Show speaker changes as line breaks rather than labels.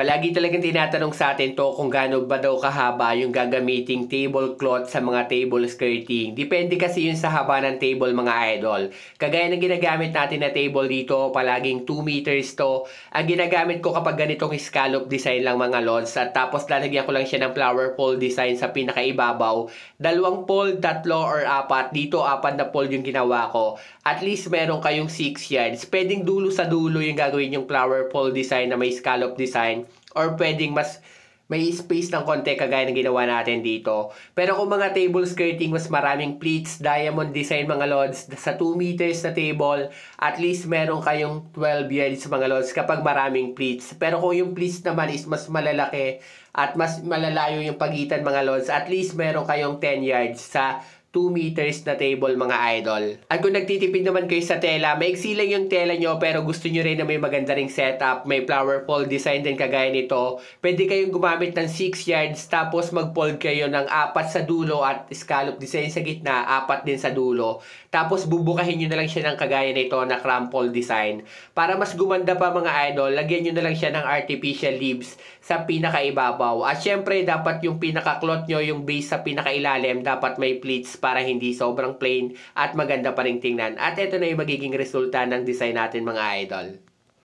Palagi talagang tinatanong sa atin to kung gaano ba daw kahaba yung gagamiting tablecloth sa mga table skirting. Depende kasi yun sa haba ng table mga idol. Kagaya ng ginagamit natin na table dito, palaging 2 meters to. Ang ginagamit ko kapag ganitong scallop design lang mga lods at tapos lalagyan ko lang siya ng flower pole design sa pinakaibabaw. 2 pole, 3 or 4. Dito 4 na pole yung ginawa ko. At least meron kayong 6 yards. Pwedeng dulo sa dulo yung gagawin yung flower pole design na may scallop design. Or pwedeng mas may space ng konti kagaya ng ginawa natin dito. Pero kung mga table skirting, mas maraming pleats, diamond design mga lods, sa 2 meters na table, at least meron kayong 12 yards mga lods kapag maraming pleats. Pero kung yung pleats naman is mas malalaki at mas malalayo yung pagitan mga lods, at least meron kayong 10 yards sa 2 meters na table mga idol. At kung nagtitipid naman kayo sa tela, maiksi lang yung tela nyo pero gusto nyo rin na may maganda ring setup, may flower fold design din kagaya nito, pwede kayong gumamit ng 6 yards tapos mag-fold kayo ng 4 sa dulo at scallop design sa gitna, 4 din sa dulo. Tapos bubukahin nyo na lang siya ng kagaya nito na crumple design. Para mas gumanda pa mga idol, lagyan nyo na lang siya ng artificial leaves sa pinakaibabaw. At syempre, dapat yung pinaka-cloth nyo, yung base sa pinakailalim, dapat may pleats para hindi sobrang plain at maganda pa rin tingnan. At ito na yung magiging resulta ng design natin mga idol.